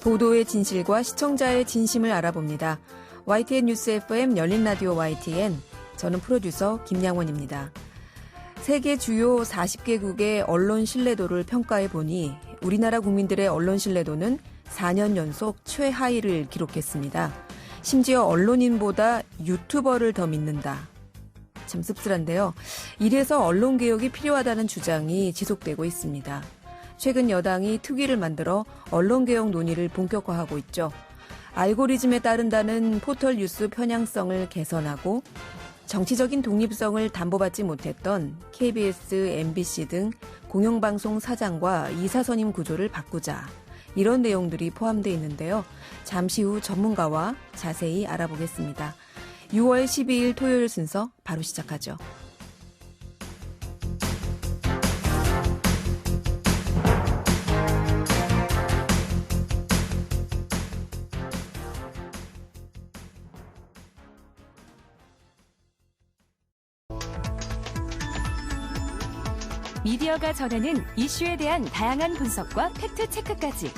보도의 진실과 시청자의 진심을 알아봅니다. YTN 뉴스 FM 열린 라디오 YTN, 저는 프로듀서 김양원입니다. 세계 주요 40개국의 언론 신뢰도를 평가해 보니 우리나라 국민들의 언론 신뢰도는 4년 연속 최하위를 기록했습니다. 심지어 언론인보다 유튜버를 더 믿는다. 참 씁쓸한데요. 이래서 언론개혁이 필요하다는 주장이 지속되고 있습니다. 최근 여당이 특위를 만들어 언론개혁 논의를 본격화하고 있죠. 알고리즘에 따른다는 포털 뉴스 편향성을 개선하고 정치적인 독립성을 담보받지 못했던 KBS, MBC 등 공영방송 사장과 이사선임 구조를 바꾸자. 이런 내용들이 포함되어 있는데요. 잠시 후 전문가와 자세히 알아보겠습니다. 6월 12일 토요일 순서 바로 시작하죠. 미디어가 전하는 이슈에 대한 다양한 분석과 팩트체크까지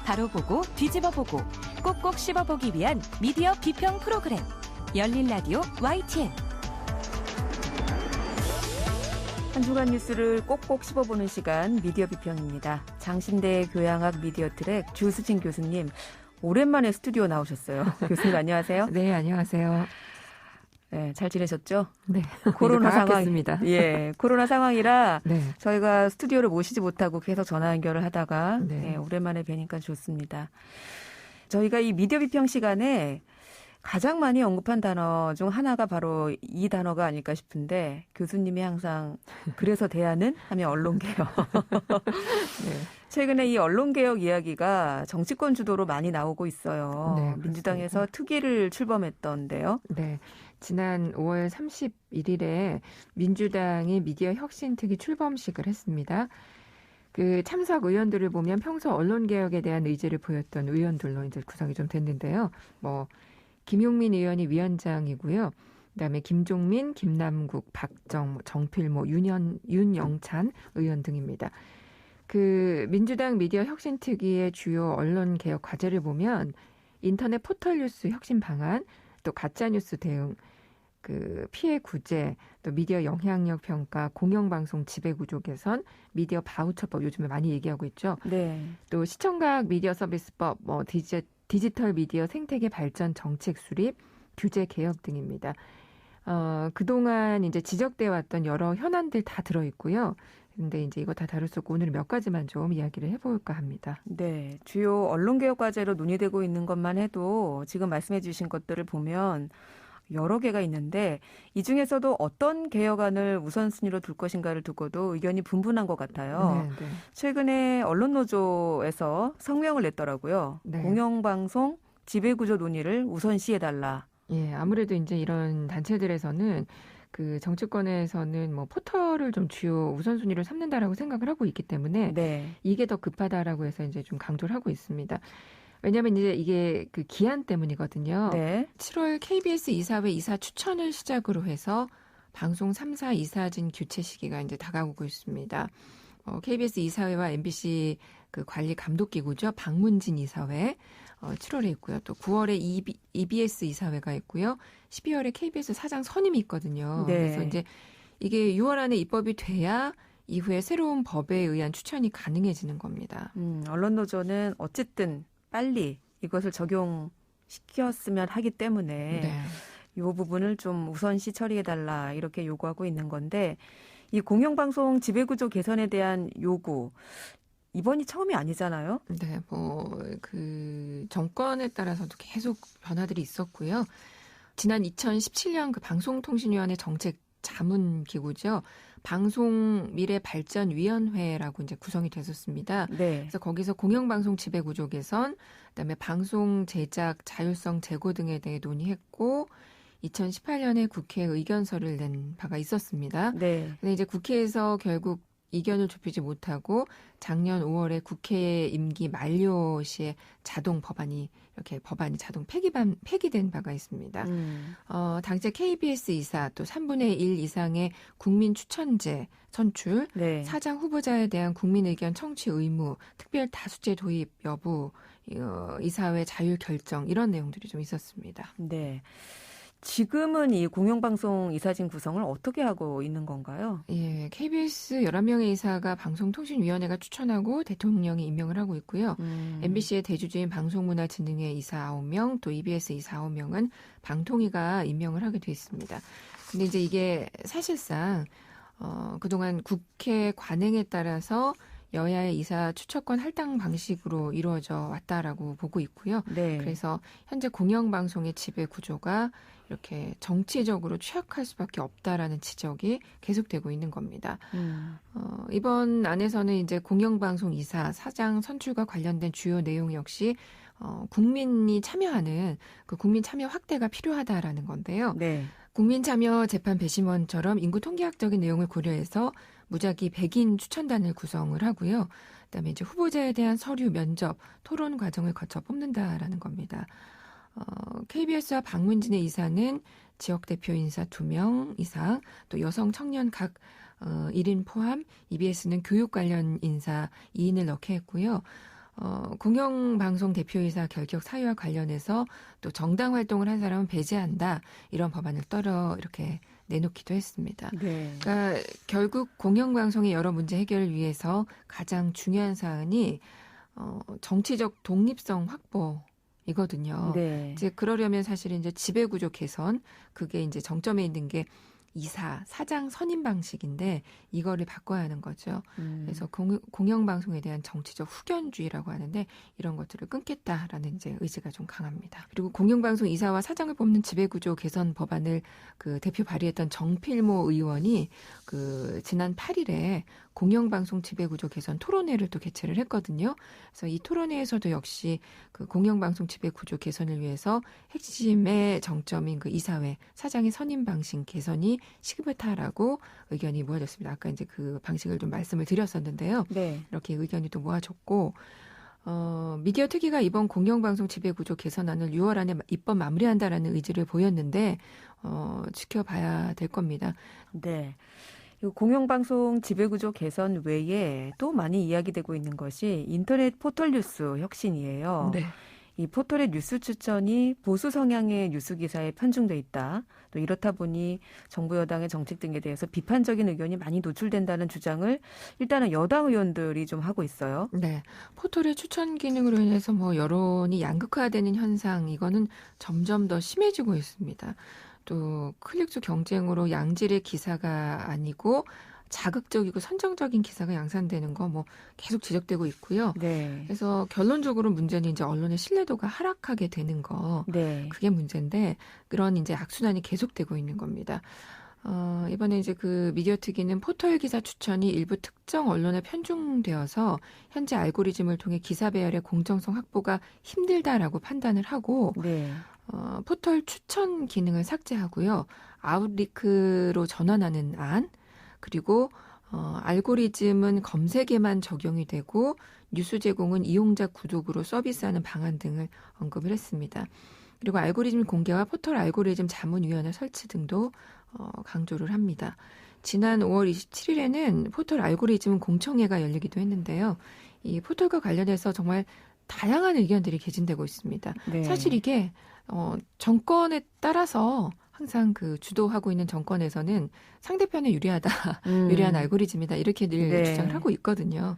바로 보고 뒤집어 보고 꼭꼭 씹어보기 위한 미디어 비평 프로그램 열린 라디오 YTN. 한 주간 뉴스를 꼭꼭 씹어보는 시간 미디어 비평입니다. 장신대 교양학 미디어 트랙 주수진 교수님, 오랜만에 스튜디오 나오셨어요. 교수님 안녕하세요. 네, 안녕하세요. 네, 잘 지내셨죠? 네, 코로나 상황입니다. 예, 코로나 상황이라 네. 저희가 스튜디오를 모시지 못하고 계속 전화 연결을 하다가 네. 오랜만에 뵈니까 좋습니다. 저희가 이 미디어 비평 시간에 가장 많이 언급한 단어 중 하나가 바로 이 단어가 아닐까 싶은데 교수님이 항상 그래서 대안은 하면 언론개혁. 네. 최근에 이 언론개혁 이야기가 정치권 주도로 많이 나오고 있어요. 네, 민주당에서 특위를 출범했던데요. 네. 지난 5월 31일에 민주당이 미디어 혁신특위 출범식을 했습니다. 그 참석 의원들을 보면 평소 언론개혁에 대한 의지를 보였던 의원들로 이제 구성이 좀 됐는데요. 김용민 의원이 위원장이고요. 그다음에 김종민, 김남국, 박정, 정필모, 윤영찬 의원 등입니다. 그 민주당 미디어 혁신특위의 주요 언론개혁 과제를 보면 인터넷 포털 뉴스 혁신 방안, 또 가짜뉴스 대응, 그 피해 구제, 또 미디어 영향력 평가, 공영방송 지배구조 개선, 미디어 바우처법 요즘에 많이 얘기하고 있죠. 네. 또 시청각 미디어 서비스법, 디지털 미디어 생태계 발전 정책 수립, 규제 개혁 등입니다. 그동안 이제 지적돼 왔던 여러 현안들 다 들어 있고요. 근데 이제 이거 다 다룰 수 없고 오늘 몇 가지만 좀 이야기를 해볼까 합니다. 네, 주요 언론개혁 과제로 논의되고 있는 것만 해도 지금 말씀해 주신 것들을 보면 여러 개가 있는데 이 중에서도 어떤 개혁안을 우선순위로 둘 것인가를 두고도 의견이 분분한 것 같아요. 네, 네. 최근에 언론노조에서 성명을 냈더라고요. 네. 공영방송 지배구조 논의를 우선시해달라. 예, 아무래도 이제 이런 단체들에서는 그 정치권에서는 포털을 좀 주요 우선순위로 삼는다라고 생각을 하고 있기 때문에 네. 이게 더 급하다라고 해서 이제 좀 강조를 하고 있습니다. 왜냐하면 이제 이게 그 기한 때문이거든요. 네. 7월 KBS 이사회 이사 추천을 시작으로 해서 방송 3사 이사진 교체 시기가 이제 다가오고 있습니다. KBS 이사회와 MBC 그 관리 감독 기구죠. 박문진 이사회 7월에 있고요. 또 9월에 EBS 이사회가 있고요. 12월에 KBS 사장 선임이 있거든요. 네. 그래서 이제 이게 6월 안에 입법이 돼야 이후에 새로운 법에 의한 추천이 가능해지는 겁니다. 언론노조는 어쨌든 빨리 이것을 적용시켰으면 하기 때문에 네. 이 부분을 좀 우선시 처리해달라 이렇게 요구하고 있는 건데 이 공영방송 지배구조 개선에 대한 요구 이번이 처음이 아니잖아요. 네, 그 정권에 따라서도 계속 변화들이 있었고요. 지난 2017년 그 방송통신위원회 정책 자문 기구죠. 방송미래발전위원회라고 이제 구성이 됐었습니다. 네. 그래서 거기서 공영방송 지배구조 개선, 그다음에 방송 제작 자율성 제고 등에 대해 논의했고 2018년에 국회에 의견서를 낸 바가 있었습니다. 네. 근데 이제 국회에서 결국 이견을 좁히지 못하고 작년 5월에 국회 임기 만료 시에 자동 법안이 자동 폐기된 바가 있습니다. 당시 KBS 이사 또 3분의 1 이상의 국민 추천제 선출, 네. 사장 후보자에 대한 국민 의견 청취 의무, 특별 다수제 도입 여부 이사회 자율 결정 이런 내용들이 좀 있었습니다. 네. 지금은 이 공영방송 이사진 구성을 어떻게 하고 있는 건가요? 예, KBS 11명의 이사가 방송통신위원회가 추천하고 대통령이 임명을 하고 있고요. MBC의 대주주인 방송문화진흥회 이사 9명, 또 EBS 이사 9명은 방통위가 임명을 하게 돼 있습니다. 근데 이제 이게 사실상 그동안 국회 관행에 따라서 여야의 이사 추천권 할당 방식으로 이루어져 왔다라고 보고 있고요. 네. 그래서 현재 공영방송의 지배 구조가 이렇게 정치적으로 취약할 수밖에 없다라는 지적이 계속되고 있는 겁니다. 이번 안에서는 이제 공영방송 이사, 사장 선출과 관련된 주요 내용 역시 국민이 참여하는 그 국민 참여 확대가 필요하다라는 건데요. 네. 국민참여재판 배심원처럼 인구 통계학적인 내용을 고려해서 무작위 100인 추천단을 구성을 하고요. 그다음에 이제 후보자에 대한 서류, 면접, 토론 과정을 거쳐 뽑는다라는 겁니다. KBS와 방문진의 이사는 지역 대표 인사 2명 이상, 또 여성 청년 각 1인 포함, EBS는 교육 관련 인사 2인을 넣게 했고요. 공영방송 대표이사 결격 사유와 관련해서 또 정당 활동을 한 사람은 배제한다. 이런 법안을 떨어 이렇게 내놓기도 했습니다. 네. 그러니까 결국 공영방송의 여러 문제 해결을 위해서 가장 중요한 사안이 정치적 독립성 확보이거든요. 네. 이제 그러려면 사실 이제 지배구조 개선, 그게 이제 정점에 있는 게 이사, 사장 선임 방식인데 이거를 바꿔야 하는 거죠. 그래서 공영방송에 대한 정치적 후견주의라고 하는데 이런 것들을 끊겠다라는 이제 의지가 좀 강합니다. 그리고 공영방송 이사와 사장을 뽑는 지배구조 개선 법안을 그 대표 발의했던 정필모 의원이 그 지난 8일에 공영방송 지배구조 개선 토론회를 또 개최를 했거든요. 그래서 이 토론회에서도 역시 그 공영방송 지배구조 개선을 위해서 핵심의 정점인 그 이사회 사장의 선임 방식 개선이 시급하다라고 의견이 모아졌습니다. 아까 이제 그 방식을 좀 말씀을 드렸었는데요. 네. 이렇게 의견이 또 모아졌고, 미디어 특위가 이번 공영방송 지배구조 개선안을 6월 안에 입법 마무리한다라는 의지를 보였는데, 지켜봐야 될 겁니다. 네. 이 공영방송 지배구조 개선 외에 또 많이 이야기되고 있는 것이 인터넷 포털 뉴스 혁신이에요. 네. 이 포털의 뉴스 추천이 보수 성향의 뉴스 기사에 편중돼 있다. 또 이렇다 보니 정부 여당의 정책 등에 대해서 비판적인 의견이 많이 노출된다는 주장을 일단은 여당 의원들이 좀 하고 있어요. 네. 포털의 추천 기능으로 인해서 뭐 여론이 양극화되는 현상, 이거는 점점 더 심해지고 있습니다. 또 클릭수 경쟁으로 양질의 기사가 아니고 자극적이고 선정적인 기사가 양산되는 거 뭐 계속 지적되고 있고요. 네. 그래서 결론적으로 문제는 이제 언론의 신뢰도가 하락하게 되는 거. 네. 그게 문제인데 그런 이제 악순환이 계속되고 있는 겁니다. 이번에 이제 그 미디어 특위는 포털 기사 추천이 일부 특정 언론에 편중되어서 현재 알고리즘을 통해 기사 배열의 공정성 확보가 힘들다라고 판단을 하고 네. 포털 추천 기능을 삭제하고요. 아웃링크로 전환하는 안, 그리고 알고리즘은 검색에만 적용이 되고 뉴스 제공은 이용자 구독으로 서비스하는 방안 등을 언급을 했습니다. 그리고 알고리즘 공개와 포털 알고리즘 자문위원회 설치 등도 강조를 합니다. 지난 5월 27일에는 포털 알고리즘 공청회가 열리기도 했는데요. 이 포털과 관련해서 정말 다양한 의견들이 개진되고 있습니다. 네. 사실 이게 정권에 따라서 항상 그 주도하고 있는 정권에서는 상대편에 유리하다, 유리한 알고리즘이다 이렇게 늘 네. 주장을 하고 있거든요.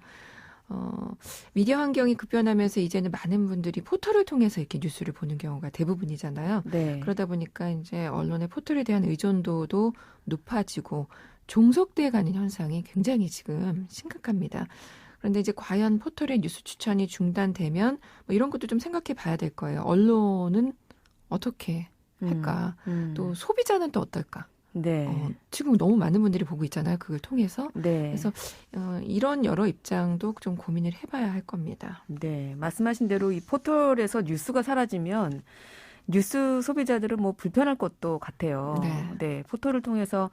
미디어 환경이 급변하면서 이제는 많은 분들이 포털을 통해서 이렇게 뉴스를 보는 경우가 대부분이잖아요. 네. 그러다 보니까 이제 언론의 포털에 대한 의존도도 높아지고 종속돼 가는 현상이 굉장히 지금 심각합니다. 그런데 이제 과연 포털의 뉴스 추천이 중단되면 뭐 이런 것도 좀 생각해 봐야 될 거예요. 언론은 어떻게 할까? 또 소비자는 또 어떨까? 네. 지금 너무 많은 분들이 보고 있잖아요. 그걸 통해서. 네. 그래서 이런 여러 입장도 좀 고민을 해봐야 할 겁니다. 네. 말씀하신 대로 이 포털에서 뉴스가 사라지면 뉴스 소비자들은 뭐 불편할 것도 같아요. 네. 네. 포털을 통해서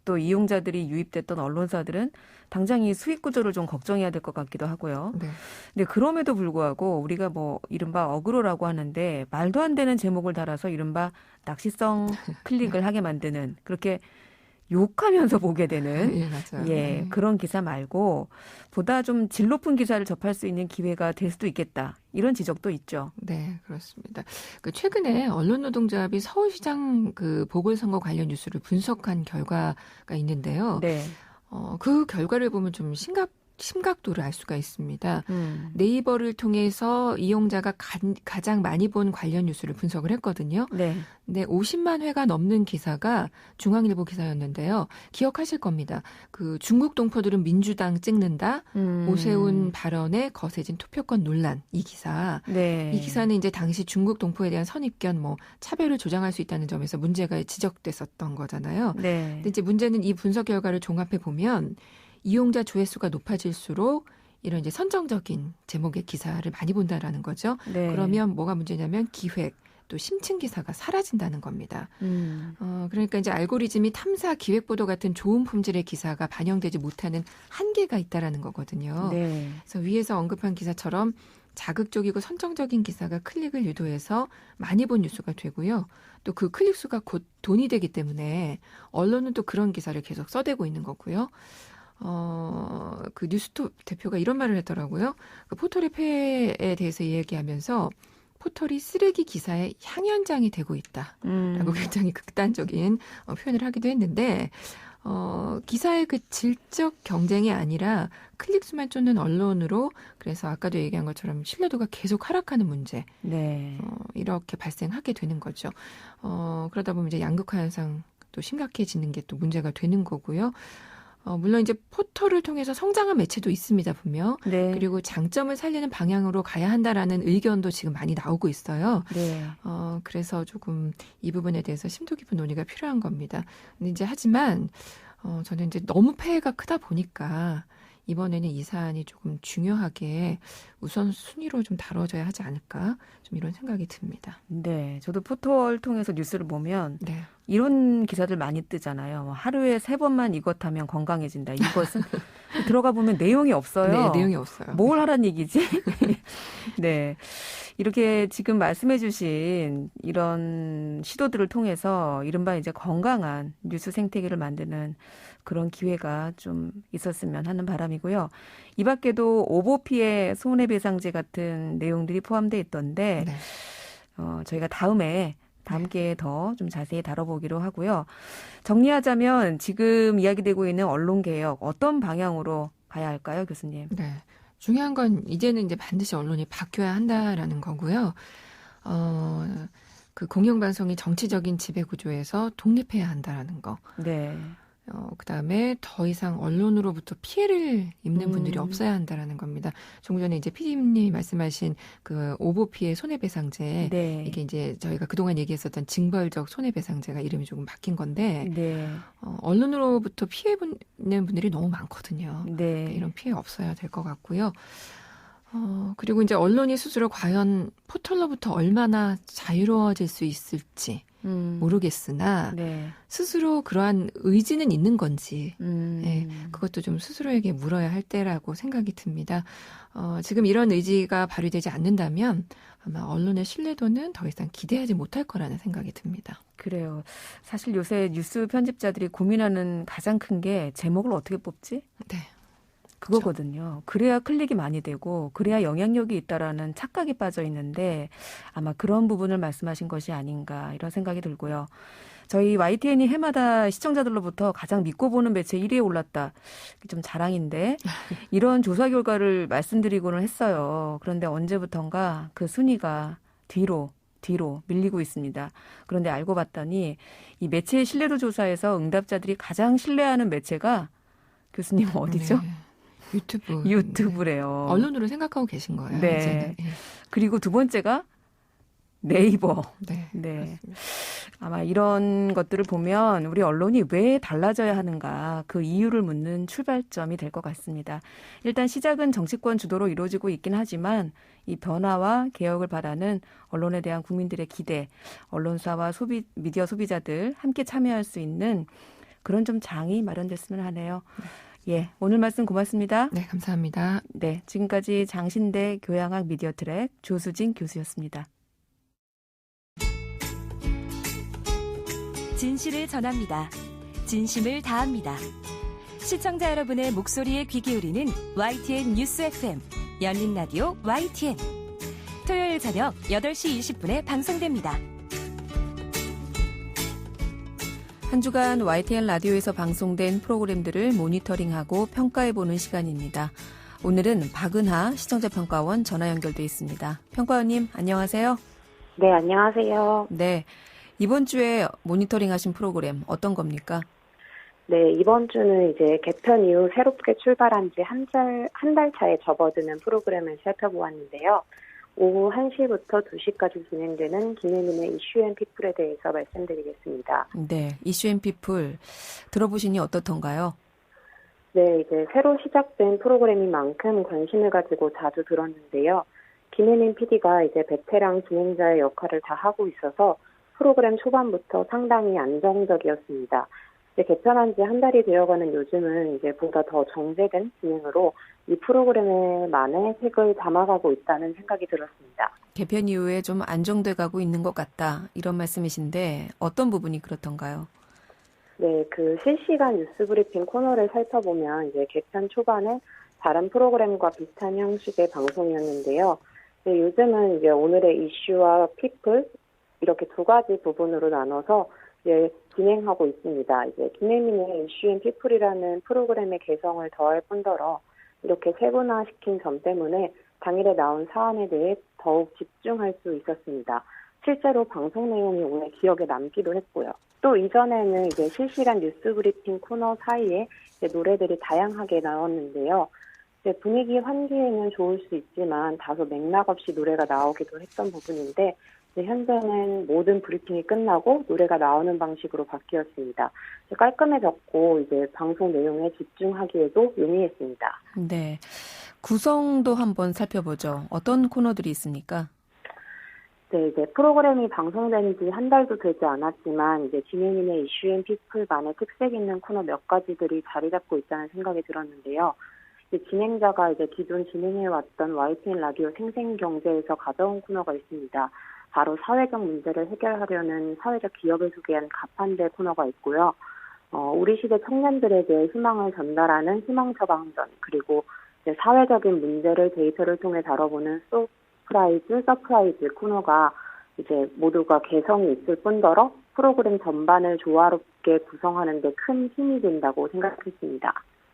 또 이용자들이 유입됐던 언론사들은 당장 이 수익 구조를 좀 걱정해야 될 것 같기도 하고요. 네. 근데 그럼에도 불구하고 우리가 뭐 이른바 어그로라고 하는데 말도 안 되는 제목을 달아서 이른바 낚시성 클릭을 하게 만드는 그렇게 욕하면서 보게 되는 예, 맞아요. 예, 그런 기사 말고 보다 좀 질 높은 기사를 접할 수 있는 기회가 될 수도 있겠다. 이런 지적도 있죠. 네, 그렇습니다. 최근에 언론노동조합이 서울시장 보궐선거 관련 뉴스를 분석한 결과가 있는데요. 네. 그 결과를 보면 좀 심각도를 알 수가 있습니다. 네이버를 통해서 이용자가 가장 많이 본 관련 뉴스를 분석을 했거든요. 네. 네, 50만 회가 넘는 기사가 중앙일보 기사였는데요. 기억하실 겁니다. 중국 동포들은 민주당 찍는다. 오세훈 발언에 거세진 투표권 논란. 이 기사. 네. 이 기사는 이제 당시 중국 동포에 대한 선입견, 차별을 조장할 수 있다는 점에서 문제가 지적됐었던 거잖아요. 네. 근데 이제 문제는 이 분석 결과를 종합해 보면 이용자 조회수가 높아질수록 이런 이제 선정적인 제목의 기사를 많이 본다라는 거죠. 네. 그러면 뭐가 문제냐면 기획, 또 심층 기사가 사라진다는 겁니다. 그러니까 이제 알고리즘이 탐사, 기획 보도 같은 좋은 품질의 기사가 반영되지 못하는 한계가 있다라는 거거든요. 네. 그래서 위에서 언급한 기사처럼 자극적이고 선정적인 기사가 클릭을 유도해서 많이 본 뉴스가 되고요. 또 그 클릭 수가 곧 돈이 되기 때문에 언론은 또 그런 기사를 계속 써대고 있는 거고요. 뉴스톱 대표가 이런 말을 했더라고요. 포털의 폐해에 대해서 이야기하면서 포털이 쓰레기 기사의 향연장이 되고 있다라고 굉장히 극단적인 표현을 하기도 했는데 기사의 질적 경쟁이 아니라 클릭수만 쫓는 언론으로 그래서 아까도 얘기한 것처럼 신뢰도가 계속 하락하는 문제 네. 이렇게 발생하게 되는 거죠. 그러다 보면 이제 양극화 현상도 심각해지는 게 또 문제가 되는 거고요. 물론 이제 포털을 통해서 성장한 매체도 있습니다, 분명. 네. 그리고 장점을 살리는 방향으로 가야 한다라는 의견도 지금 많이 나오고 있어요. 네. 그래서 조금 이 부분에 대해서 심도 깊은 논의가 필요한 겁니다. 근데 이제 하지만 저는 이제 너무 폐해가 크다 보니까 이번에는 이 사안이 조금 중요하게 우선순위로 좀 다뤄져야 하지 않을까 좀 이런 생각이 듭니다. 네. 저도 포털 통해서 뉴스를 보면 네. 이런 기사들 많이 뜨잖아요. 하루에 3번만 이것 하면 건강해진다. 이것은 들어가 보면 내용이 없어요. 네, 내용이 없어요. 뭘 하란 얘기지? 네. 이렇게 지금 말씀해 주신 이런 시도들을 통해서 이른바 이제 건강한 뉴스 생태계를 만드는 그런 기회가 좀 있었으면 하는 바람이고요. 이 밖에도 오보 피해 손해배상제 같은 내용들이 포함되어 있던데 네. 저희가 다음 기회에 더 좀 자세히 다뤄보기로 하고요. 정리하자면 지금 이야기되고 있는 언론개혁 어떤 방향으로 가야 할까요, 교수님? 네. 중요한 건 이제는 이제 반드시 언론이 바뀌어야 한다라는 거고요. 공영방송이 정치적인 지배구조에서 독립해야 한다라는 거. 네. 그다음에 더 이상 언론으로부터 피해를 입는 분들이 없어야 한다라는 겁니다. 조금 전에 이제 PD님이 말씀하신 오보 피해 손해배상제. 네. 이게 이제 저희가 그동안 얘기했었던 징벌적 손해배상제가 이름이 조금 바뀐 건데, 네. 언론으로부터 피해 입는 분들이 너무 많거든요. 네. 이런 피해 없어야 될 것 같고요. 그리고 이제 언론이 스스로 과연 포털로부터 얼마나 자유로워질 수 있을지 모르겠으나 네. 스스로 그러한 의지는 있는 건지 네. 그것도 좀 스스로에게 물어야 할 때라고 생각이 듭니다. 지금 이런 의지가 발휘되지 않는다면 아마 언론의 신뢰도는 더 이상 기대하지 못할 거라는 생각이 듭니다. 그래요. 사실 요새 뉴스 편집자들이 고민하는 가장 큰 게 제목을 어떻게 뽑지? 네. 그거거든요. 그래야 클릭이 많이 되고 그래야 영향력이 있다라는 착각이 빠져 있는데 아마 그런 부분을 말씀하신 것이 아닌가 이런 생각이 들고요. 저희 YTN이 해마다 시청자들로부터 가장 믿고 보는 매체 1위에 올랐다. 좀 자랑인데 이런 조사 결과를 말씀드리고는 했어요. 그런데 언제부턴가 그 순위가 뒤로 밀리고 있습니다. 그런데 알고 봤더니 이 매체의 신뢰도 조사에서 응답자들이 가장 신뢰하는 매체가 교수님 어디죠? 네. 유튜브. 유튜브래요. 언론으로 생각하고 계신 거예요. 네. 이제는. 네. 그리고 두 번째가 네이버. 네. 네. 그렇습니다. 아마 이런 것들을 보면 우리 언론이 왜 달라져야 하는가 그 이유를 묻는 출발점이 될 것 같습니다. 일단 시작은 정치권 주도로 이루어지고 있긴 하지만 이 변화와 개혁을 바라는 언론에 대한 국민들의 기대, 언론사와 미디어 소비자들 함께 참여할 수 있는 그런 좀 장이 마련됐으면 하네요. 예, 오늘 말씀 고맙습니다. 네, 감사합니다. 네, 지금까지 장신대 교양학 미디어 트랙 조수진 교수였습니다. 진실을 전합니다. 진심을 다합니다. 시청자 여러분의 목소리에 귀 기울이는 YTN 뉴스 FM 열린 라디오 YTN. 토요일 저녁 8시 20분에 방송됩니다. 한 주간 YTN 라디오에서 방송된 프로그램들을 모니터링하고 평가해보는 시간입니다. 오늘은 박은하 시청자평가원 전화 연결돼 있습니다. 평가원님, 안녕하세요. 네, 안녕하세요. 네, 이번 주에 모니터링하신 프로그램 어떤 겁니까? 네, 이번 주는 이제 개편 이후 새롭게 출발한 지 한 달 차에 접어드는 프로그램을 살펴보았는데요. 오후 1시부터 2시까지 진행되는 김혜민의 이슈 앤 피플에 대해서 말씀드리겠습니다. 네, 이슈 앤 피플 들어보시니 어떻던가요? 네, 이제 새로 시작된 프로그램인 만큼 관심을 가지고 자주 들었는데요. 김혜민 PD가 이제 베테랑 진행자의 역할을 다 하고 있어서 프로그램 초반부터 상당히 안정적이었습니다. 개편한 지 한 달이 되어가는 요즘은 이제 보다 더 정제된 진행으로 이 프로그램만의 색을 담아가고 있다는 생각이 들었습니다. 개편 이후에 좀 안정돼 가고 있는 것 같다, 이런 말씀이신데 어떤 부분이 그렇던가요? 네, 그 실시간 뉴스 브리핑 코너를 살펴보면 이제 개편 초반에 다른 프로그램과 비슷한 형식의 방송이었는데요. 네, 요즘은 이제 오늘의 이슈와 피플 이렇게 두 가지 부분으로 나눠서 이제 진행하고 있습니다. 이제 김혜민의 이슈 앤 피플이라는 프로그램의 개성을 더할 뿐더러 이렇게 세분화시킨 점 때문에 당일에 나온 사안에 대해 더욱 집중할 수 있었습니다. 실제로 방송 내용이 오늘 기억에 남기도 했고요. 또 이전에는 이제 실시간 뉴스 브리핑 코너 사이에 이제 노래들이 다양하게 나왔는데요. 이제 분위기 환기에는 좋을 수 있지만 다소 맥락 없이 노래가 나오기도 했던 부분인데 현재는 모든 브리핑이 끝나고 노래가 나오는 방식으로 바뀌었습니다. 깔끔해졌고 이제 방송 내용에 집중하기에도 용이했습니다. 네, 구성도 한번 살펴보죠. 어떤 코너들이 있습니까? 네, 이제 프로그램이 방송된 지 한 달도 되지 않았지만 이제 김혜민의 이슈 앤 피플만의 특색 있는 코너 몇 가지들이 자리 잡고 있다는 생각이 들었는데요. 진행자가 이제 기존 진행해왔던 YTN 라디오 생생경제에서 가져온 코너가 있습니다. 바로 사회적 문제를 해결하려는 사회적 기업을 소개한 가판대 코너가 있고요. 우리 시대 청년들에게 희망을 전달하는 희망처 방전, 그리고 이제 사회적인 문제를 데이터를 통해 다뤄보는 서프라이즈 코너가 이제 모두가 개성이 있을 뿐더러 프로그램 전반을 조화롭게 구성하는 데 큰 힘이 된다고 생각했습니다.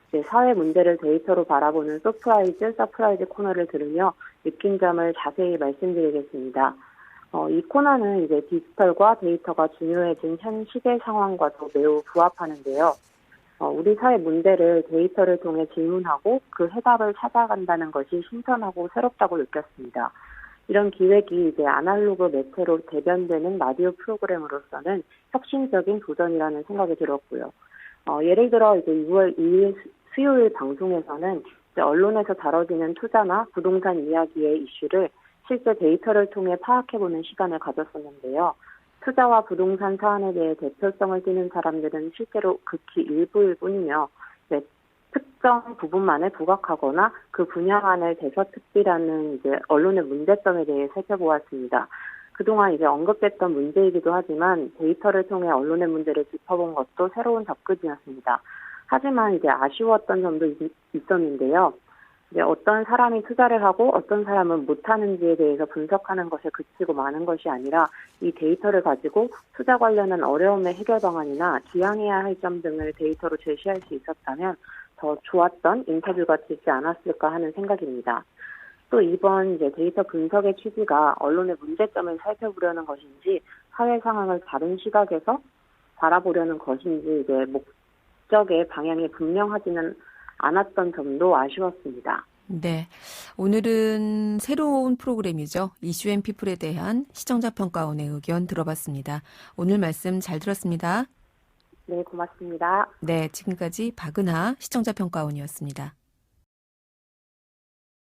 이제 사회 문제를 데이터로 바라보는 서프라이즈 코너를 들으며 느낀 점을 자세히 말씀드리겠습니다. 이 코너는 이제 디지털과 데이터가 중요해진 현 시대 상황과도 매우 부합하는데요. 우리 사회 문제를 데이터를 통해 질문하고 그 해답을 찾아간다는 것이 신선하고 새롭다고 느꼈습니다. 이런 기획이 이제 아날로그 매체로 대변되는 라디오 프로그램으로서는 혁신적인 도전이라는 생각이 들었고요. 예를 들어 이제 6월 2일 수요일 방송에서는 이제 언론에서 다뤄지는 투자나 부동산 이야기의 이슈를 실제 데이터를 통해 파악해보는 시간을 가졌었는데요. 투자와 부동산 사안에 대해 대표성을 띠는 사람들은 실제로 극히 일부일 뿐이며 특정 부분만을 부각하거나 그 분야만을 대서특비라는 이제 언론의 문제점에 대해 살펴보았습니다. 그동안 이제 언급됐던 문제이기도 하지만 데이터를 통해 언론의 문제를 짚어본 것도 새로운 접근이었습니다. 하지만 이제 아쉬웠던 점도 있었는데요. 이제 어떤 사람이 투자를 하고 어떤 사람은 못하는지에 대해서 분석하는 것에 그치고 마는 것이 아니라 이 데이터를 가지고 투자 관련한 어려움의 해결 방안이나 지양해야 할 점 등을 데이터로 제시할 수 있었다면 더 좋았던 인터뷰가 되지 않았을까 하는 생각입니다. 또 이번 이제 데이터 분석의 취지가 언론의 문제점을 살펴보려는 것인지 사회 상황을 다른 시각에서 바라보려는 것인지 이제 목적의 방향이 분명하지는 않았던 점도 아쉬웠습니다. 네, 오늘은 새로운 프로그램이죠. 이슈 앤 피플에 대한 시청자 평가원의 의견 들어봤습니다. 오늘 말씀 잘 들었습니다. 네, 고맙습니다. 네, 지금까지 박은하 시청자 평가원이었습니다.